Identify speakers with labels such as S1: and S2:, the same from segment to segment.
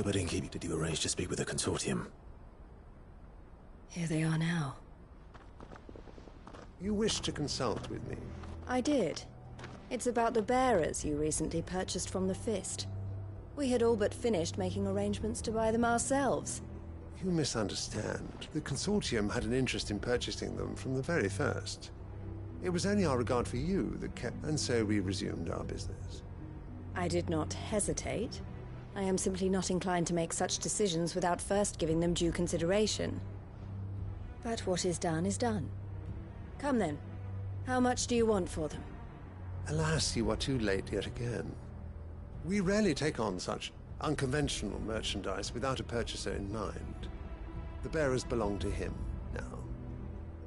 S1: hope I didn't keep you. Did you arrange to speak with the consortium?
S2: Here they are now.
S3: You wish to consult with me?
S2: I did. It's about the bearers you recently purchased from the Fist. We had all but finished making arrangements to buy them ourselves.
S3: You misunderstand. The consortium had an interest in purchasing them from the very first. It was only our regard for you that kept, and so we resumed our business.
S2: I did not hesitate. I am simply not inclined to make such decisions without first giving them due consideration. But what is done is done. Come then. How much do you want for them?
S3: Alas, you are too late yet again. We rarely take on such unconventional merchandise without a purchaser in mind. The bearers belong to him now.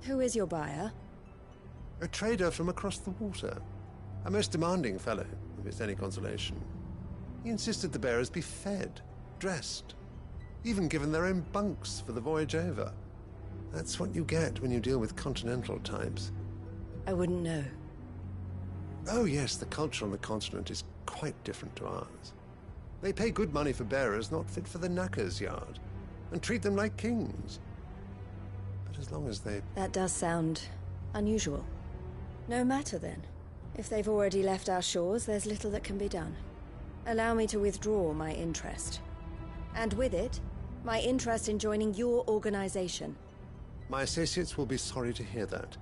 S2: Who is your buyer?
S3: A trader from across the water. A most demanding fellow, if it's any consolation. He insisted the bearers be fed, dressed, even given their own bunks for the voyage over. That's what you get when you deal with continental types.
S2: I wouldn't know.
S3: Oh yes, the culture on the continent is quite different to ours. They pay good money for bearers not fit for the knacker's yard, and treat them like kings. But as long as they...
S2: That does sound unusual. No matter then. If they've already left our shores, there's little that can be done. Allow me to withdraw my interest. And with it, my interest in joining your organization.
S3: My associates will be sorry to hear that.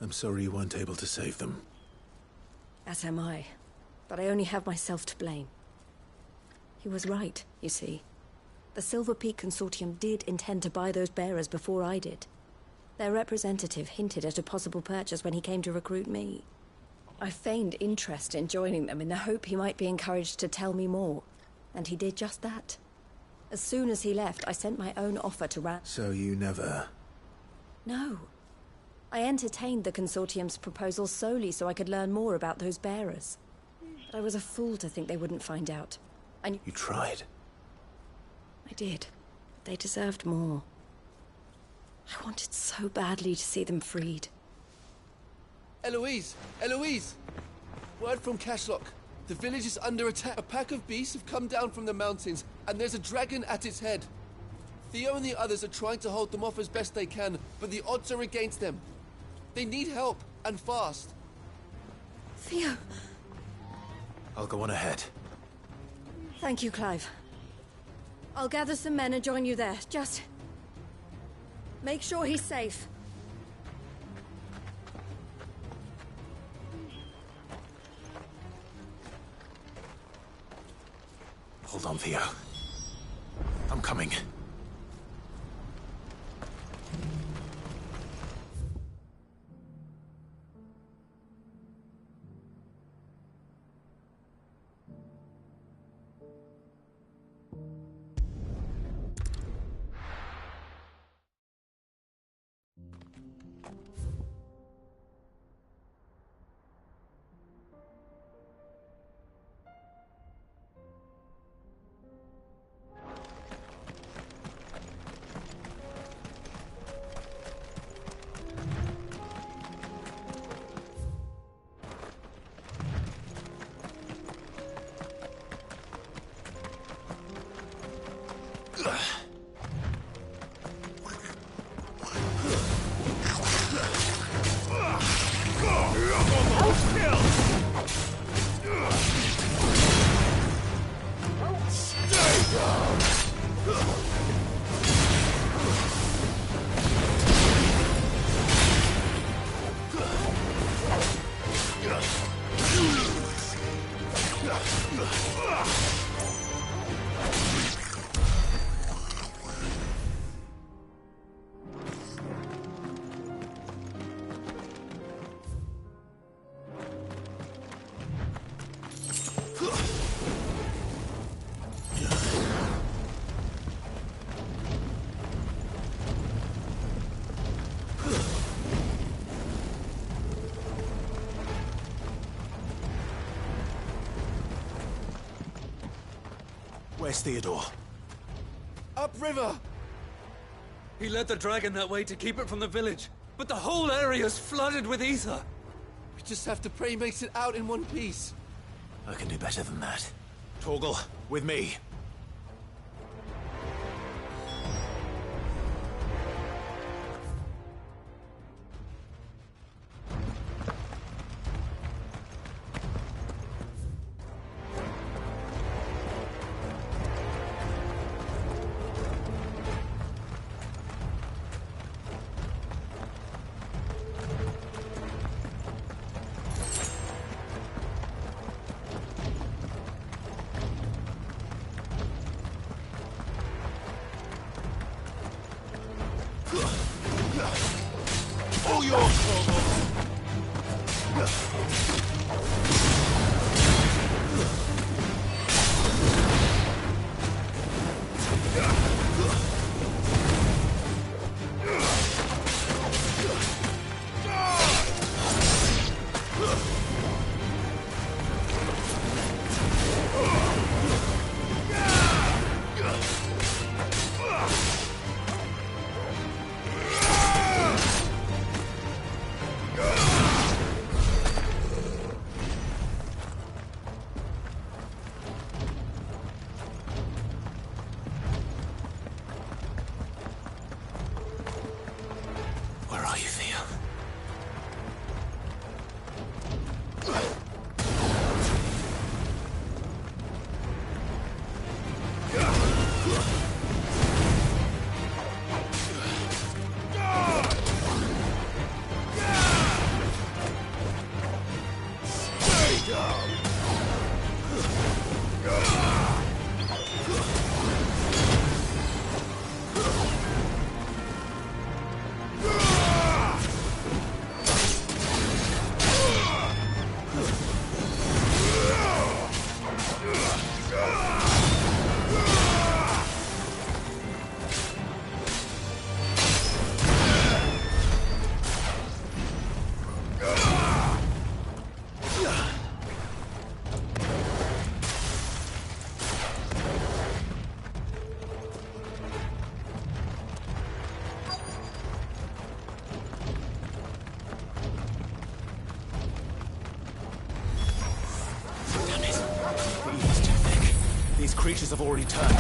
S1: I'm sorry you weren't able to save them.
S2: As am I. But I only have myself to blame. He was right, you see. The Silver Peak Consortium did intend to buy those bearers before I did. Their representative hinted at a possible purchase when he came to recruit me. I feigned interest in joining them in the hope he might be encouraged to tell me more. And he did just that. As soon as he left, I sent my own offer to Rat.
S1: So you never...
S2: No. I entertained the Consortium's proposal solely so I could learn more about those bearers. But I was a fool to think they wouldn't find out.
S1: You tried.
S2: I did. They deserved more. I wanted so badly to see them freed.
S4: Eloise! Eloise! Word from Cashlock. The village is under attack. A pack of beasts have come down from the mountains, and there's a dragon at its head. Theo and the others are trying to hold them off as best they can, but the odds are against them. They need help, and fast.
S2: Theo!
S1: I'll go on ahead.
S2: Thank you, Clive. I'll gather some men and join you there. Just... make sure he's safe.
S1: Hold on, Theo. I'm coming. Where's Theodore?
S4: Upriver!
S5: He led the dragon that way to keep it from the village, but the whole area's flooded with ether.
S4: We just have to pray he makes it out in one piece.
S1: I can do better than that. Torgal, with me. All yours, Torgal. Where are you, Theo? Stay down! These creatures have already turned.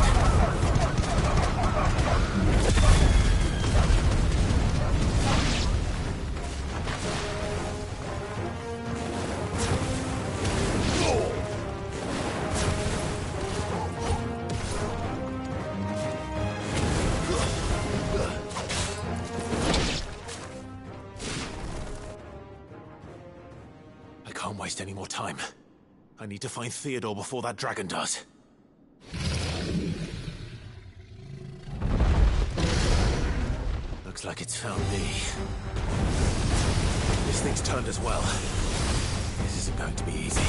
S1: I can't waste any more time. I need to find Theodore before that dragon does. Looks like it's found me. This thing's turned as well. This isn't going to be easy.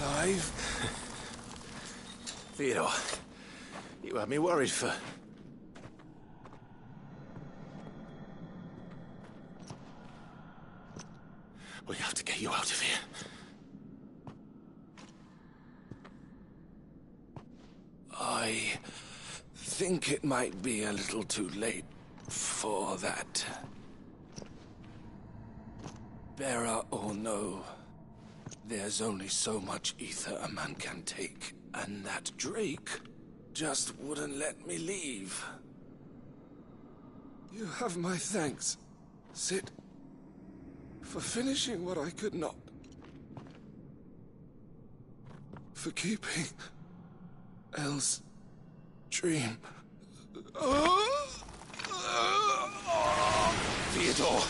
S1: Clive? Theodore, you had me worried for... We have to get you out of here.
S6: I think it might be a little too late for that. Bearer or no, there's only so much ether a man can take, and that Drake just wouldn't let me leave. You have my thanks, Sid, for finishing what I could not. For keeping Elle's dream.
S1: Theodore!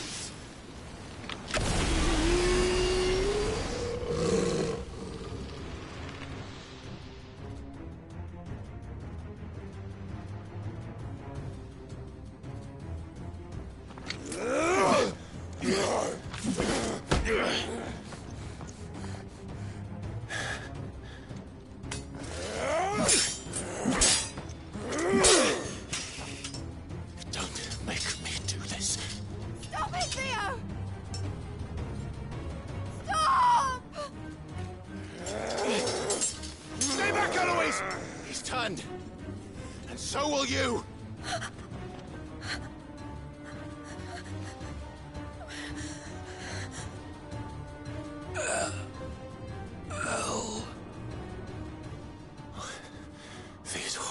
S1: returned. And so will you! Theodore.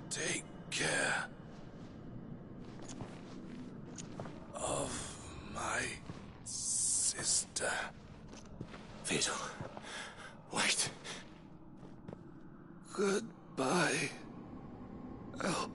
S6: Take care of my sister.
S1: Theodore. Wait.
S6: Goodbye, El.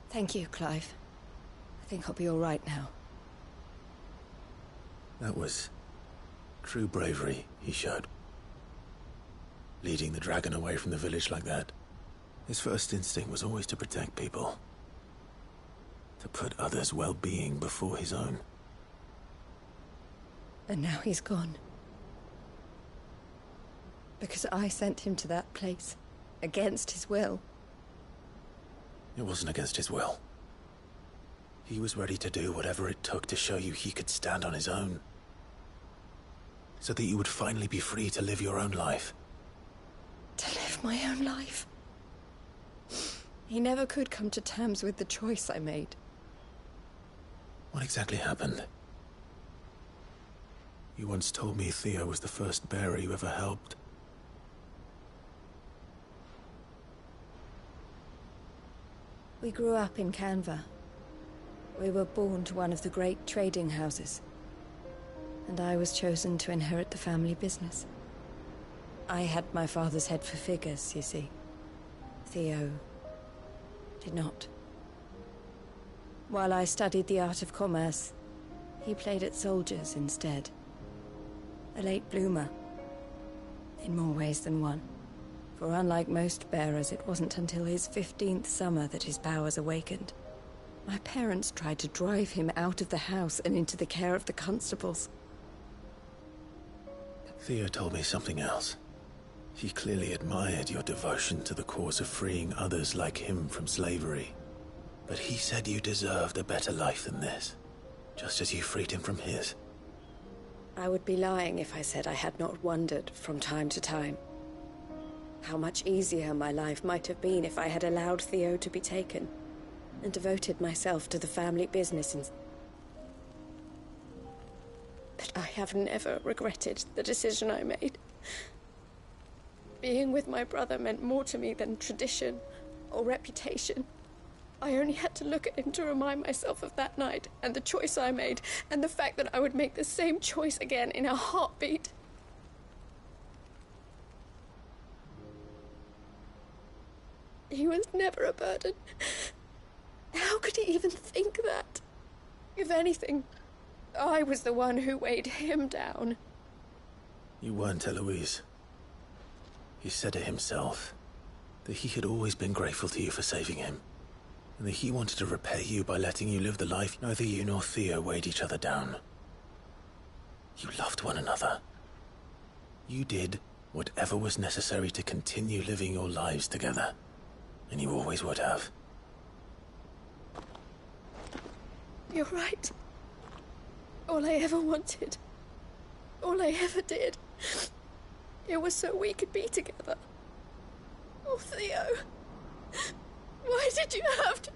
S2: Thank you, Clive. I think I'll be all right now.
S1: That was true bravery he showed. Leading the dragon away from the village like that. His first instinct was always to protect people. To put others' well-being before his own.
S2: And now he's gone. Because I sent him to that place, against his will.
S1: It wasn't against his will. He was ready to do whatever it took to show you he could stand on his own. So that you would finally be free to live your own life.
S2: To live my own life? He never could come to terms with the choice I made.
S1: What exactly happened? You once told me Theo was the first bearer you ever helped.
S2: We grew up in Canva. We were born to one of the great trading houses. And I was chosen to inherit the family business. I had my father's head for figures, you see. Theo did not. While I studied the art of commerce, he played at soldiers instead. A late bloomer, in more ways than one. For unlike most bearers, it wasn't until his 15th summer that his powers awakened. My parents tried to drive him out of the house and into the care of the constables.
S1: Theo told me something else. He clearly admired your devotion to the cause of freeing others like him from slavery. But he said you deserved a better life than this, just as you freed him from his.
S2: I would be lying if I said I had not wondered from time to time how much easier my life might have been if I had allowed Theo to be taken and devoted myself to the family business. But I have never regretted the decision I made. Being with my brother meant more to me than tradition or reputation. I only had to look at him to remind myself of that night and the choice I made and the fact that I would make the same choice again in a heartbeat. He was never a burden. How could he even think that? If anything, I was the one who weighed him down.
S1: You weren't, Eloise. He said it himself, that he had always been grateful to you for saving him, and that he wanted to repay you by letting you live the life neither you nor Theo weighed each other down. You loved one another. You did whatever was necessary to continue living your lives together, and you always would have.
S2: You're right. All I ever wanted, all I ever did, it was so we could be together. Oh, Theo, why did you have to...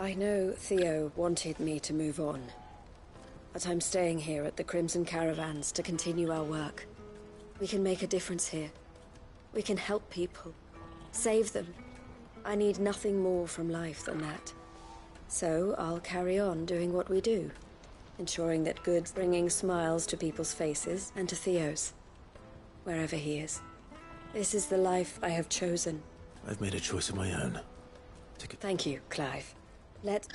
S2: I know Theo wanted me to move on, but I'm staying here at the Crimson Caravans to continue our work. We can make a difference here. We can help people, save them. I need nothing more from life than that. So I'll carry on doing what we do, ensuring that good's bringing smiles to people's faces and to Theo's, wherever he is. This is the life I have chosen.
S1: I've made a choice of my own.
S2: Thank you, Clive. Let's...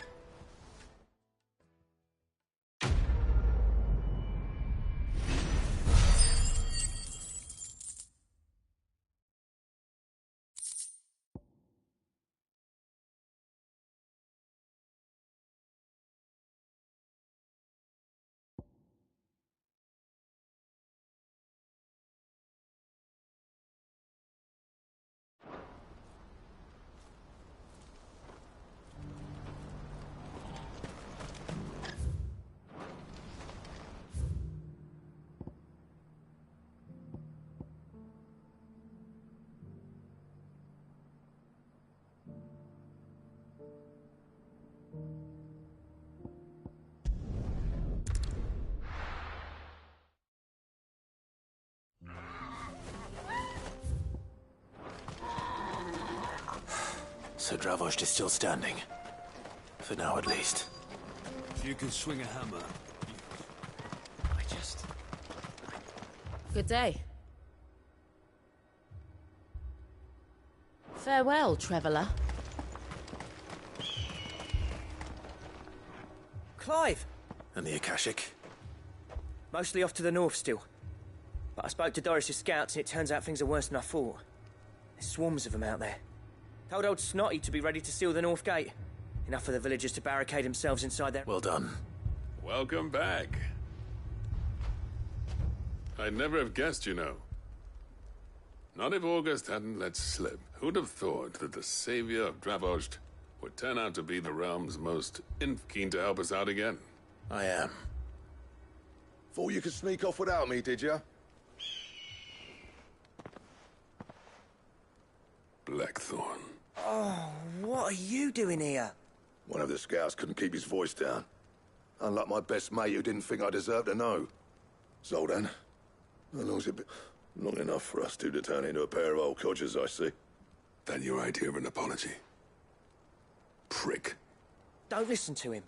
S1: So Dravost is still standing. For now, at least.
S5: If you can swing a hammer...
S7: Good day. Farewell, traveller.
S8: Clive!
S1: And the Akashic?
S8: Mostly off to the north still. But I spoke to Doris's scouts and it turns out things are worse than I thought. There's swarms of them out there. Told old Snotty to be ready to seal the north gate. Enough for the villagers to barricade themselves inside their...
S1: Well done.
S9: Welcome back. I'd never have guessed, you know. Not if August hadn't let slip. Who'd have thought that the savior of Dravost would turn out to be the realm's most keen to help us out again?
S1: I am.
S10: Thought you could sneak off without me, did ya?
S9: Blackthorn.
S8: Oh, what are you doing here?
S10: One of the scouts couldn't keep his voice down. Unlike my best mate who didn't think I deserved to know. Zoldan, how long's it been? Long enough for us two to turn into a pair of old codgers, I see.
S9: That your idea of an apology? Prick.
S8: Don't listen to him.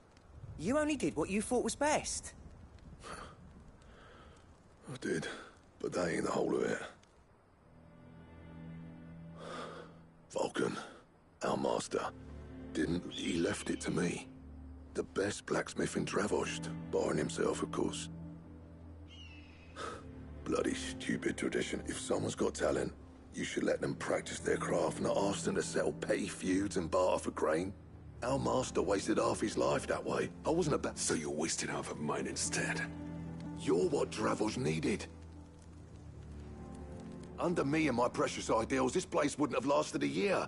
S8: You only did what you thought was best.
S10: I did, but that ain't the whole of it. Vulcan, our master, he left it to me. The best blacksmith in Dravost, barring himself, of course. Bloody stupid tradition. If someone's got talent, you should let them practice their craft, not ask them to settle petty feuds and barter for grain. Our master wasted half his life that way. I wasn't about...
S9: So you wasted half of mine instead.
S10: You're what Dravost needed. Under me and my precious ideals, this place wouldn't have lasted a year.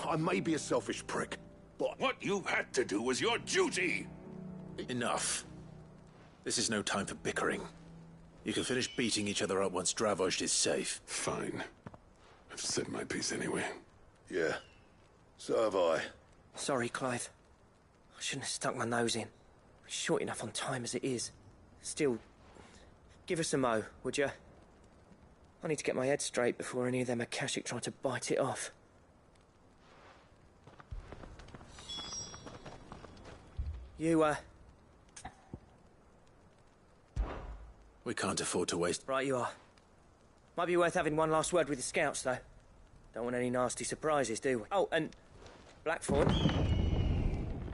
S10: I may be a selfish prick, but...
S9: What you had to do was your duty!
S1: Enough. This is no time for bickering. You can finish beating each other up once Dravost is safe.
S9: Fine. I've said my piece anyway.
S10: Yeah, so have I.
S8: Sorry, Clive. I shouldn't have stuck my nose in. We're short enough on time as it is. Still, give us a mo, would you? I need to get my head straight before any of them Akashic try to bite it off. You,
S1: We can't afford to waste...
S8: Right you are. Might be worth having one last word with the scouts, though. Don't want any nasty surprises, do we? Oh, and... Blackthorn.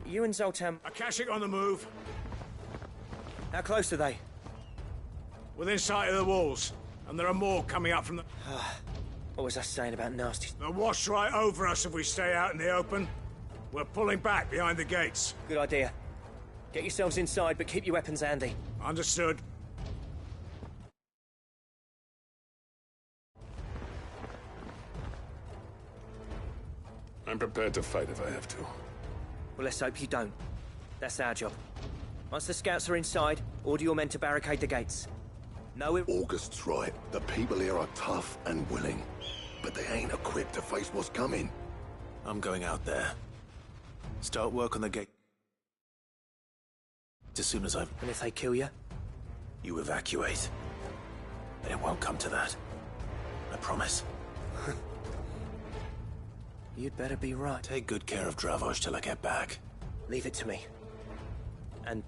S8: You and Zoltan...
S11: Akashic on the move.
S8: How close are they?
S11: Within sight of the walls. And there are more coming up from the...
S8: What was I saying about nasty...
S11: They'll wash right over us if we stay out in the open. We're pulling back behind the gates.
S8: Good idea. Get yourselves inside, but keep your weapons handy.
S11: Understood.
S9: I'm prepared to fight if I have to.
S8: Well, let's hope you don't. That's our job. Once the scouts are inside, order your men to barricade the gates. No...
S10: August's right. The people here are tough and willing. But they ain't equipped to face what's coming.
S1: I'm going out there. Start work on the gate. As soon as I'm...
S8: And if they kill you?
S1: You evacuate. But it won't come to that. I promise.
S8: You'd better be right.
S1: Take good care of Dravoj till I get back.
S8: Leave it to me. And...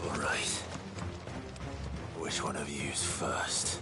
S1: All right. Which one of you's first?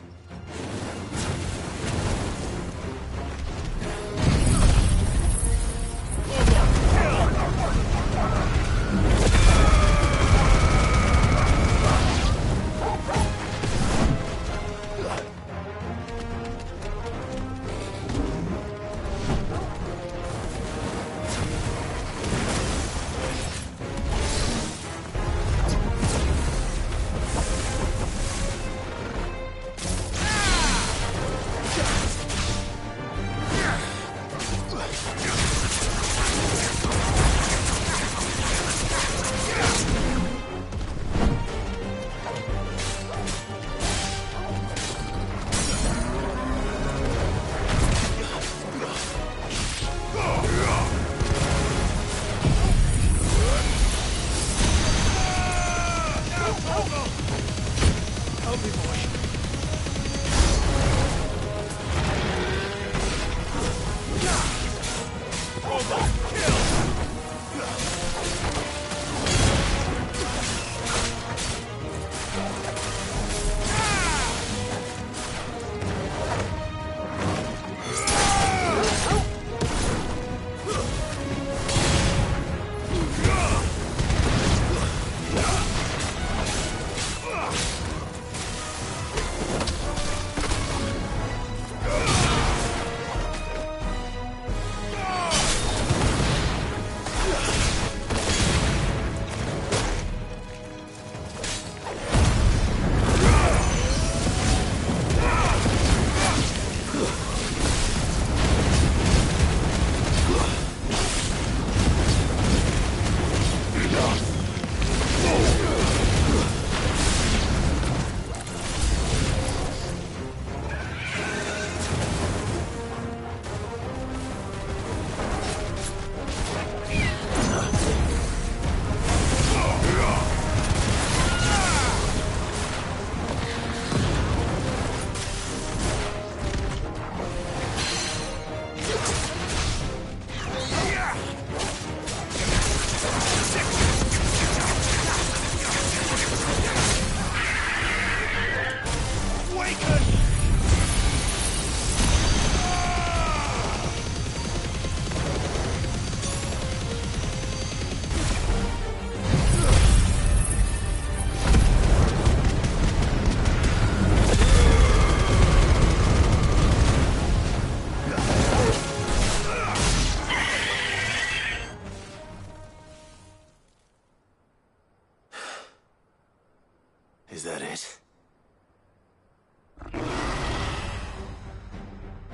S1: Is that it?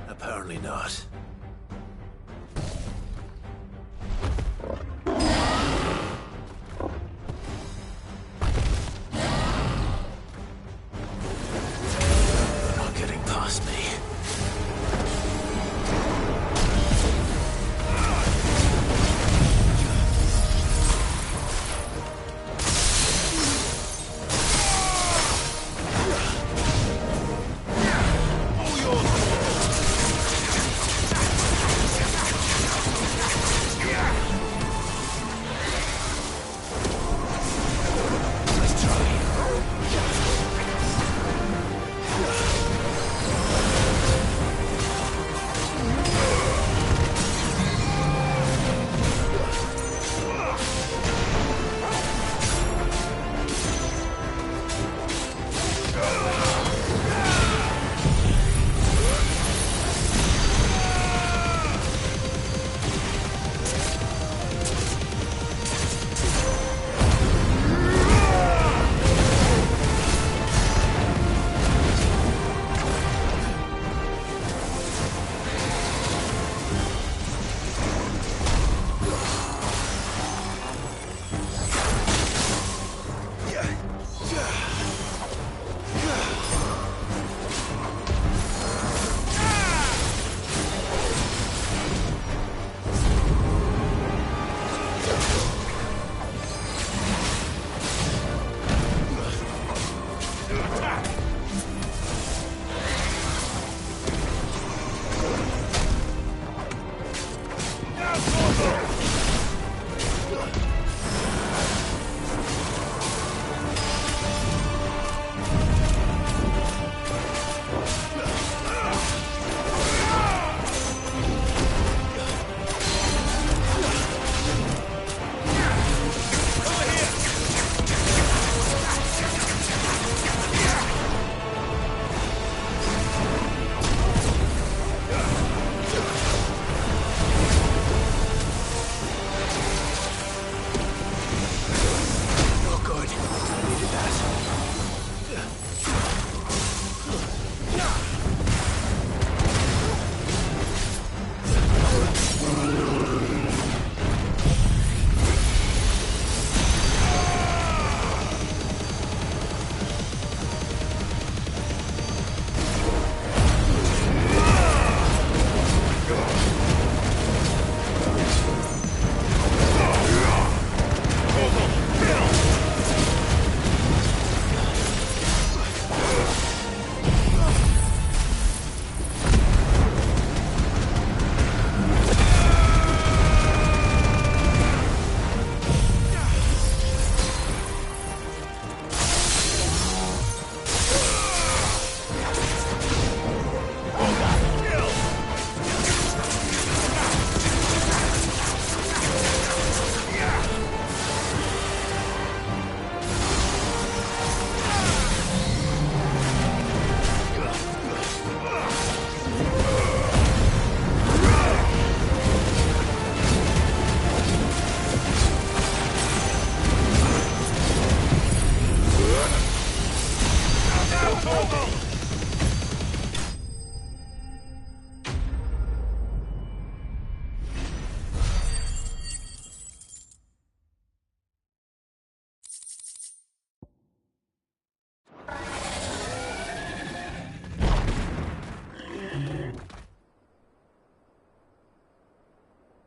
S1: Apparently not. They're not getting past me.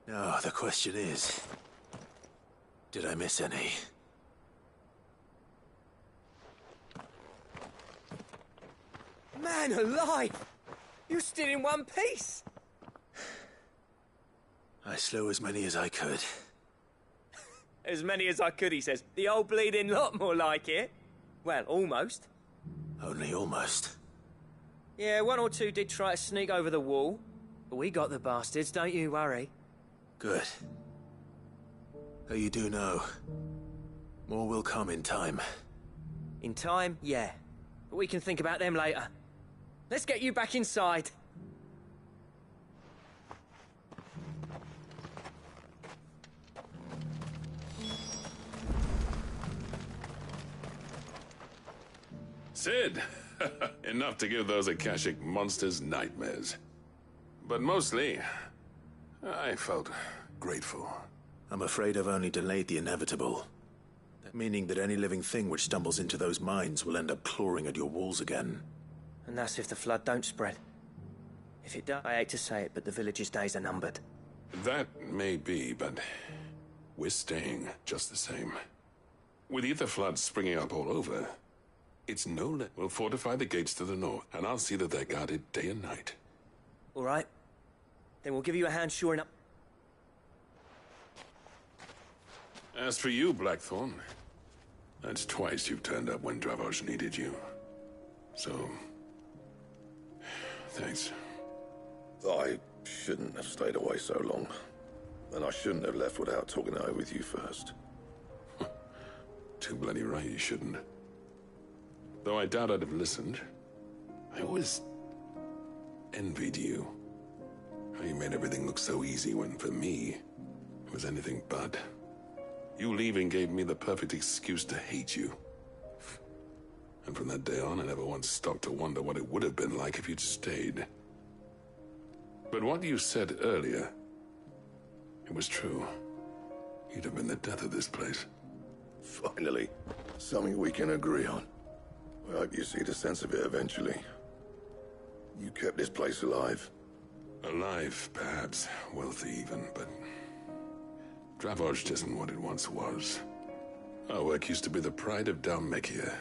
S1: Now, the question is, did I miss any?
S8: Man alive! You still in one piece!
S1: I slew as many as I could.
S8: As many as I could, he says. The old bleeding lot, more like it. Well, almost.
S1: Only almost.
S8: Yeah, one or two did try to sneak over the wall. But we got the bastards, don't you worry.
S1: Good. Though you do know, more will come in time.
S8: In time, yeah. But we can think about them later. Let's get you back inside.
S9: Sid! Enough to give those Akashic monsters nightmares. But mostly, I felt grateful.
S1: I'm afraid I've only delayed the inevitable. Meaning that any living thing which stumbles into those mines will end up clawing at your walls again.
S8: And that's if the flood don't spread. If it does, I hate to say it, but the village's days are numbered.
S9: That may be, but we're staying just the same. With ether floods springing up all over, it's no less. We'll fortify the gates to the north, and I'll see that they're guarded day and night.
S8: All right. Then we'll give you a hand shoring up.
S9: As for you, Blackthorn, that's twice you've turned up when Dravos needed you. So, thanks.
S10: I shouldn't have stayed away so long. And I shouldn't have left without talking it over with you first.
S9: Too bloody right you shouldn't. Though I doubt I'd have listened. I always envied you. How you made everything look so easy when, for me, it was anything but. You leaving gave me the perfect excuse to hate you. And from that day on, I never once stopped to wonder what it would have been like if you'd stayed. But what you said earlier, it was true. You'd have been the death of this place.
S10: Finally, something we can agree on. I hope you see the sense of it eventually. You kept this place alive.
S9: Alive, perhaps. Wealthy even, but Dravos isn't what it once was. Our work used to be the pride of Dalmekia.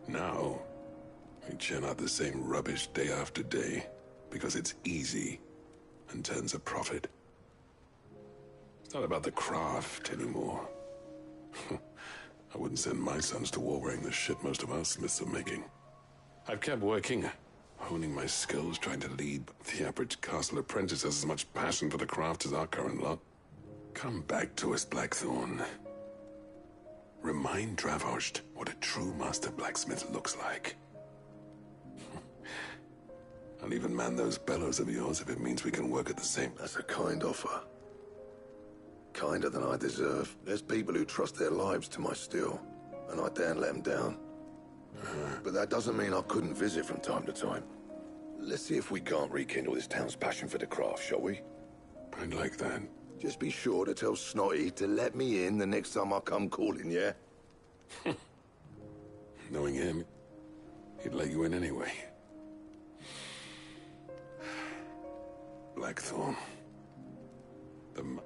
S9: Now, we churn out the same rubbish day after day because it's easy and turns a profit. It's not about the craft anymore. I wouldn't send my sons to war wearing the shit most of our smiths are making. I've kept working, honing my skills, trying to lead. The average castle apprentice has as much passion for the craft as our current lot. Come back to us, Blackthorn. Remind Dravos what a true master blacksmith looks like. I'll even man those bellows of yours if it means we can work at the same.
S10: That's a kind offer. Kinder than I deserve. There's people who trust their lives to my steel, and I daren't let them down. But that doesn't mean I couldn't visit from time to time. Let's see if we can't rekindle this town's passion for the craft, shall we?
S9: I'd like that.
S10: Just be sure to tell Snotty to let me in the next time I come calling, yeah?
S9: Knowing him, he'd let you in anyway. Blackthorn.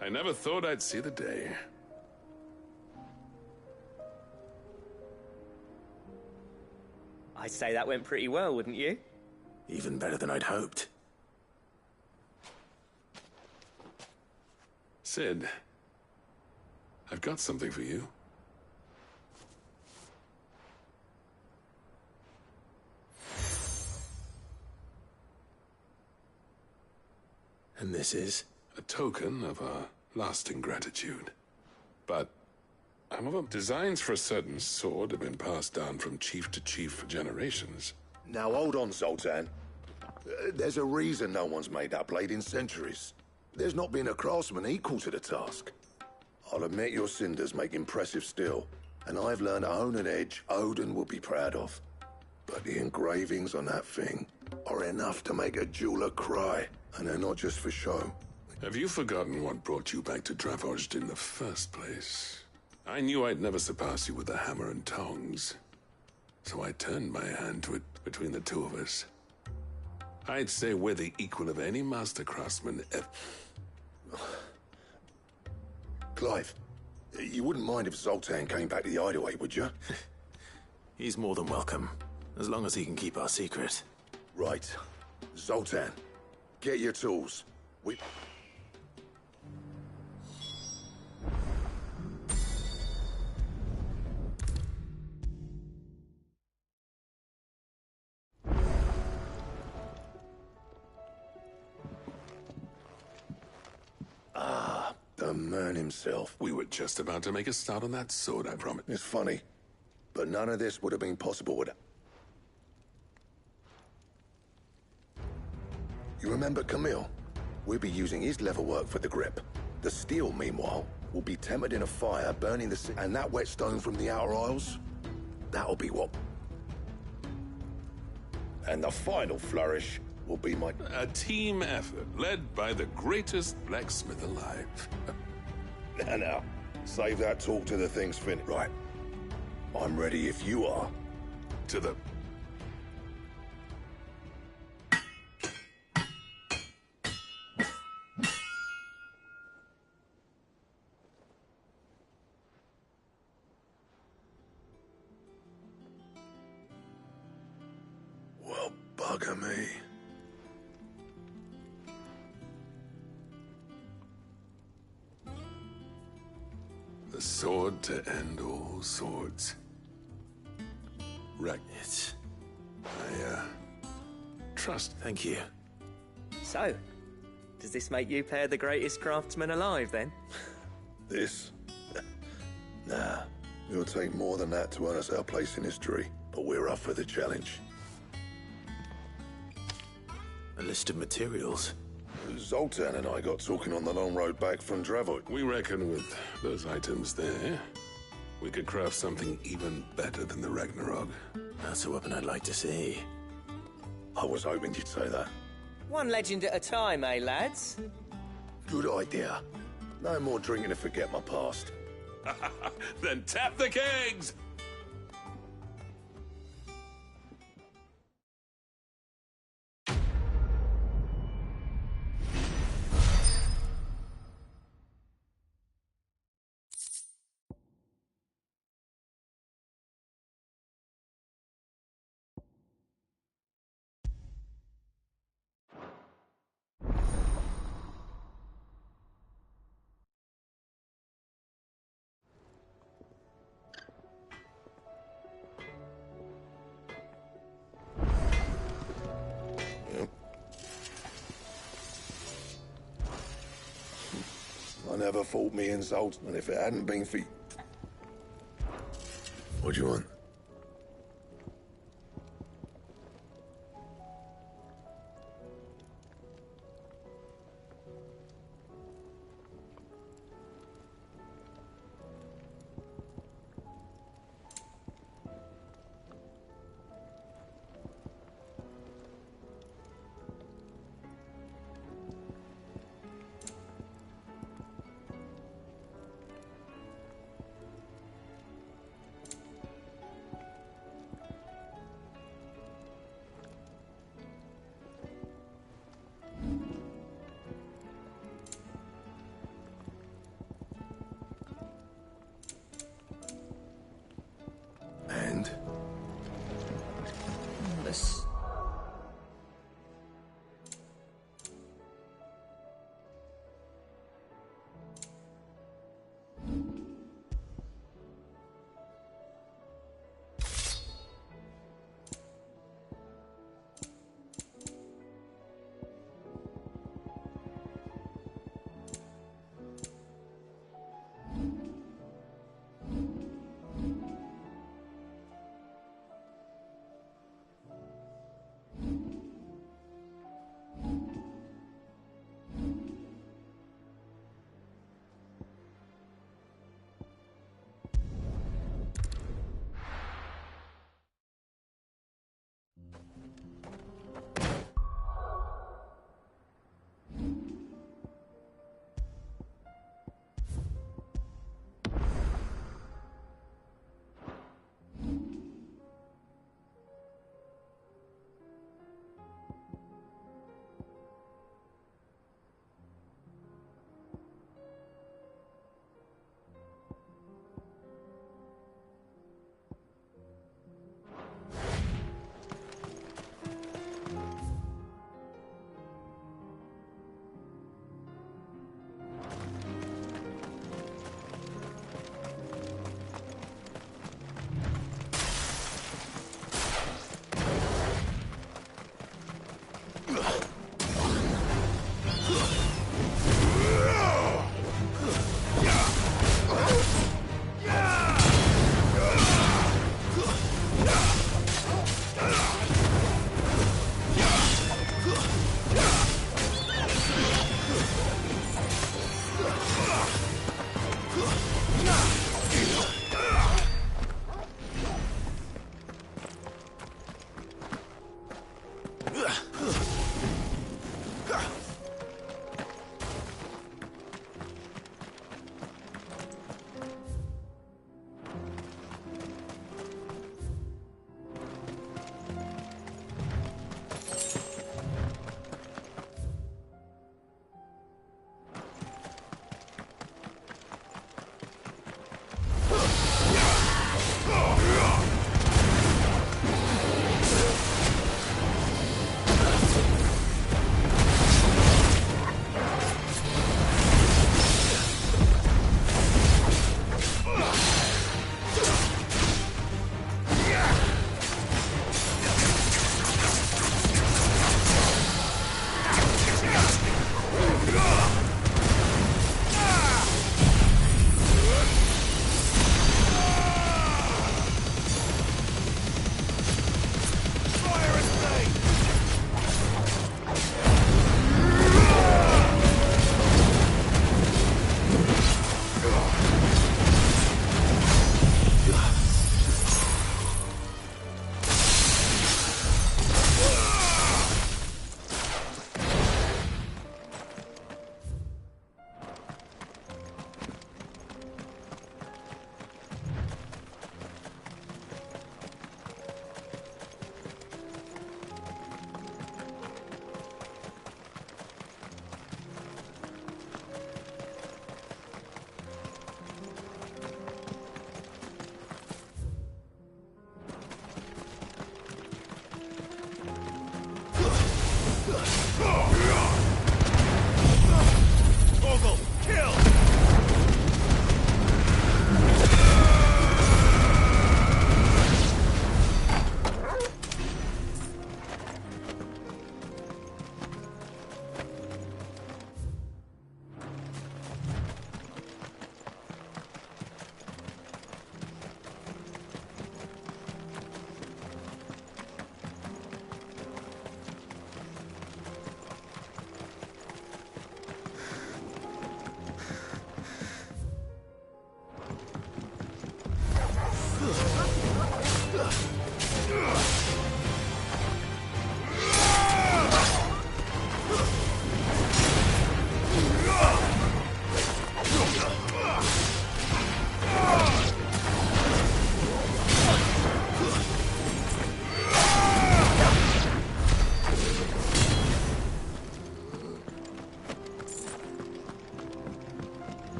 S9: I never thought I'd see the day.
S8: I'd say that went pretty well, wouldn't you?
S1: Even better than I'd hoped.
S9: Sid, I've got something for you.
S1: And this is?
S9: A token of our lasting gratitude. But, however, designs for a certain sword have been passed down from chief to chief for generations.
S10: Now hold on, Zoltan. There's a reason no one's made that blade in centuries. There's not been a craftsman equal to the task. I'll admit your cinders make impressive steel, and I've learned to hone an edge Odin will be proud of. But the engravings on that thing are enough to make a jeweler cry. And they're not just for show.
S9: Have you forgotten what brought you back to Dravozd in the first place? I knew I'd never surpass you with a hammer and tongs. So I turned my hand to it between the two of us. I'd say we're the equal of any master craftsman ever.
S10: Clive, you wouldn't mind if Zoltan came back to the hideaway, would you?
S1: He's more than welcome, as long as he can keep our secret.
S10: Right. Zoltan, get your tools. We... The man himself.
S9: We were just about to make a start on that sword, I promise.
S10: It's funny, but none of this would have been possible without... You remember Camille? We'll be using his leatherwork for the grip. The steel, meanwhile, will be tempered in a fire, burning the... And that whetstone from the Outer Isles? That'll be what... And the final flourish will be my...
S9: A team effort, led by the greatest blacksmith alive.
S10: Now, save that talk to the thing's finished. Right. I'm ready if you are.
S9: To the...
S10: Well, bugger me.
S9: The sword to end all swords. Right. I, trust.
S1: Thank you.
S8: So, does this make you pair the greatest craftsman alive, then?
S10: This? Nah. It'll take more than that to earn us our place in history. But we're up for the challenge.
S1: A list of materials.
S10: Zoltan and I got talking on the long road back from Dravozd.
S9: We reckon with those items there, we could craft something even better than the Ragnarok.
S1: That's a weapon I'd like to see.
S10: I was hoping you'd say that.
S8: One legend at a time, eh, lads?
S10: Good idea. No more drinking to forget my past.
S9: Then tap the kegs!
S10: I never fought me in Zoltan, and if it hadn't been for... What do you want?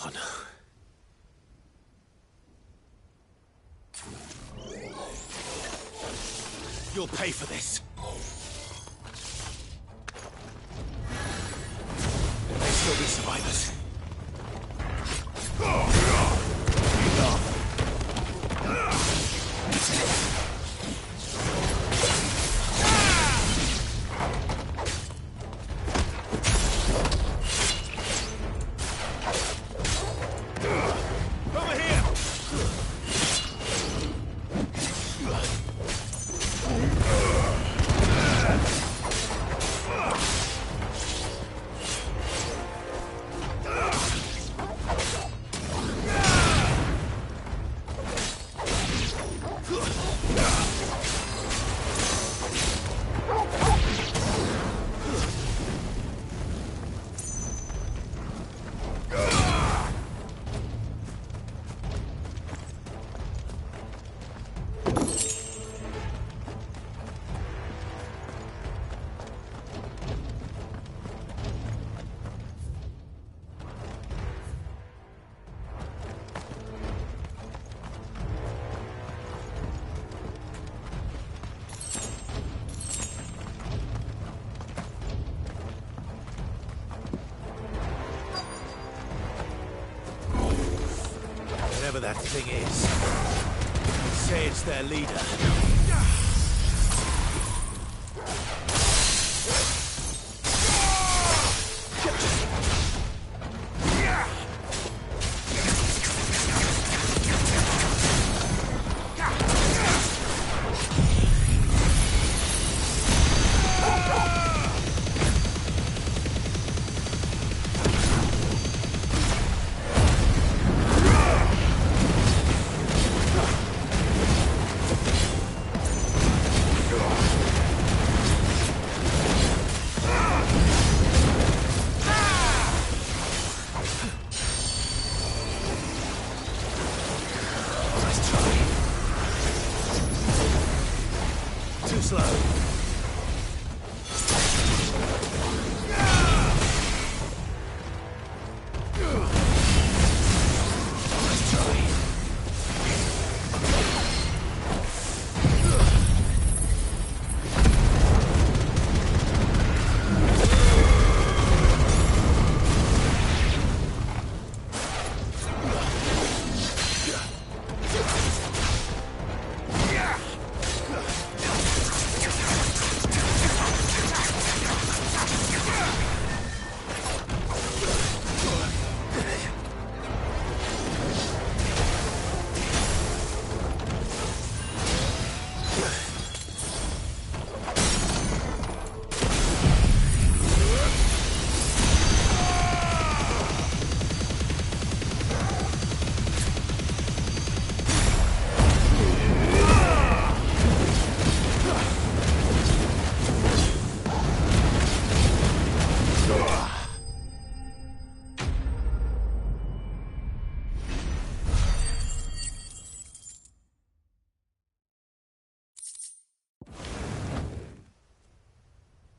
S1: Oh no. You'll pay for this. There may still be survivors. whatever that thing is. Say it's their leader.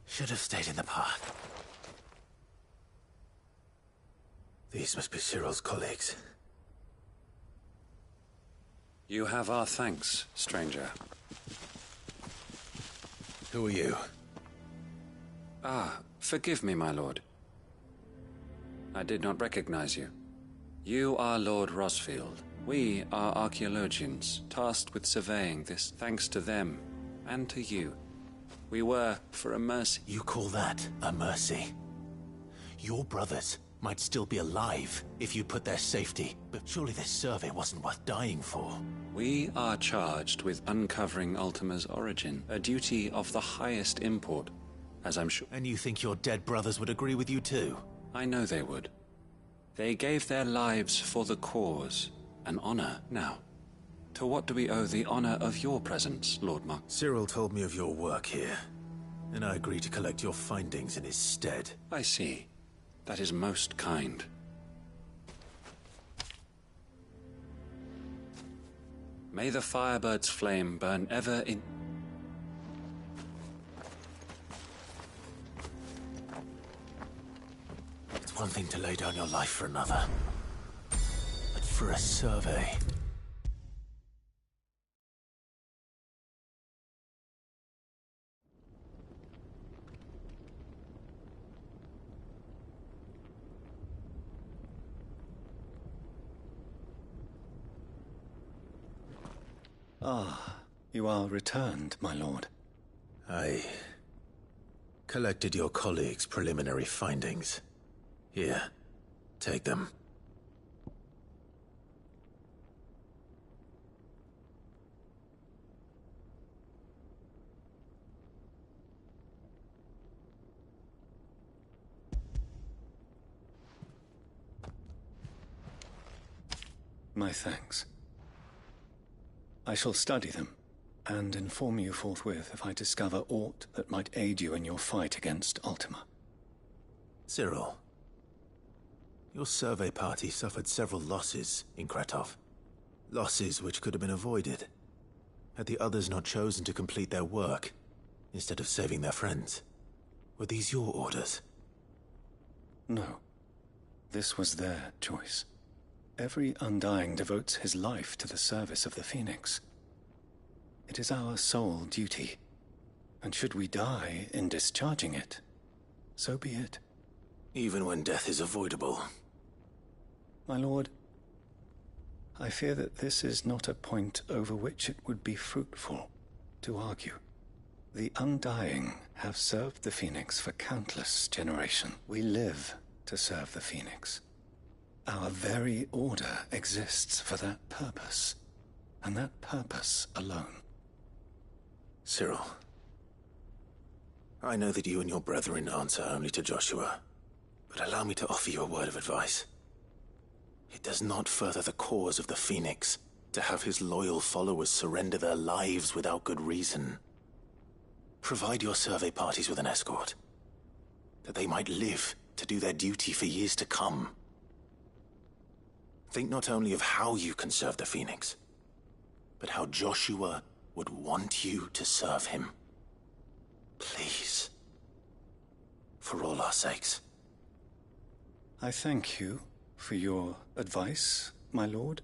S1: Should have stayed in the path. These must be Cyril's colleagues.
S12: You have our thanks, stranger.
S1: Who are you?
S12: Ah, forgive me, my lord. I did not recognize you. You are Lord Rosfield. We are archaeologians, tasked with surveying this, thanks to them, and to you. We were for a mercy.
S1: You call that a mercy? Your brothers might still be alive if you put their safety, but surely this survey wasn't worth dying for.
S12: We are charged with uncovering Ultima's origin, a duty of the highest import, as I'm sure.
S1: And you think your dead brothers would agree with you too?
S12: I know they would. They gave their lives for the cause, an honor. Now, to what do we owe the honor of your presence, Lord Mark?
S1: Cyril told me of your work here, and I agreed to collect your findings in his stead.
S12: I see. That is most kind. May the Firebird's flame burn ever in...
S1: It's one thing to lay down your life for another, but for a survey...
S13: Ah, you are returned, my lord.
S1: I collected your colleagues' preliminary findings. Here, take them.
S13: My thanks. I shall study them, and inform you forthwith if I discover aught that might aid you in your fight against Ultima.
S1: Cyril, your survey party suffered several losses in Kretov. Losses which could have been avoided, had the others not chosen to complete their work, instead of saving their friends. Were these your orders?
S13: No. This was their choice. Every Undying devotes his life to the service of the Phoenix. It is our sole duty, and should we die in discharging it, so be it.
S1: Even when death is avoidable.
S13: My lord, I fear that this is not a point over which it would be fruitful to argue. The Undying have served the Phoenix for countless generations. We live to serve the Phoenix. Our very order exists for that purpose, and that purpose alone.
S1: Cyril, I know that you and your brethren answer only to Joshua, but allow me to offer you a word of advice. It does not further the cause of the Phoenix to have his loyal followers surrender their lives without good reason. Provide your survey parties with an escort, that they might live to do their duty for years to come. Think not only of how you can serve the Phoenix, but how Joshua would want you to serve him. Please. For all our sakes.
S13: I thank you for your advice, my lord.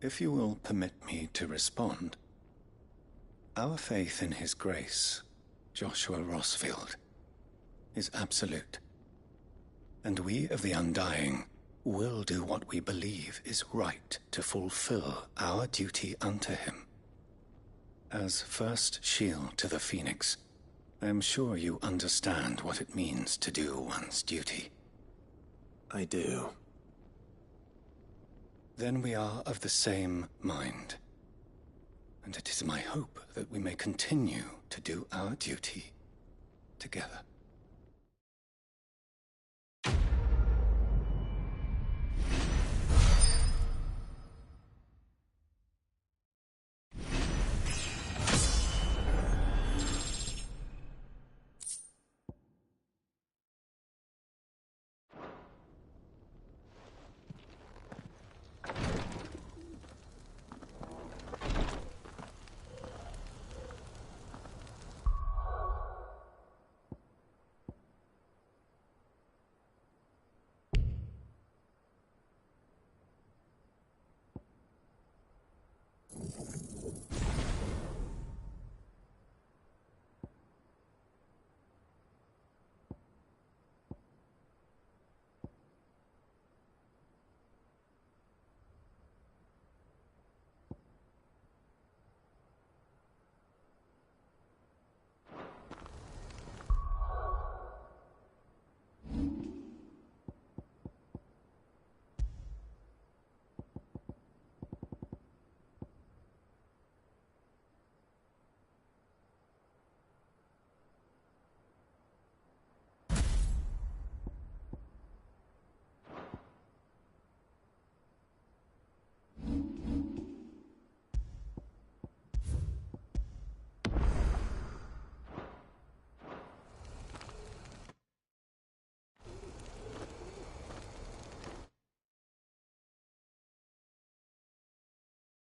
S13: If you will permit me to respond, our faith in his grace, Joshua Rosfield, is absolute. And we of the Undying will do what we believe is right to fulfill our duty unto him. As first shield to the Phoenix, I am sure you understand what it means to do one's duty.
S1: I do.
S13: Then we are of the same mind. And it is my hope that we may continue to do our duty together.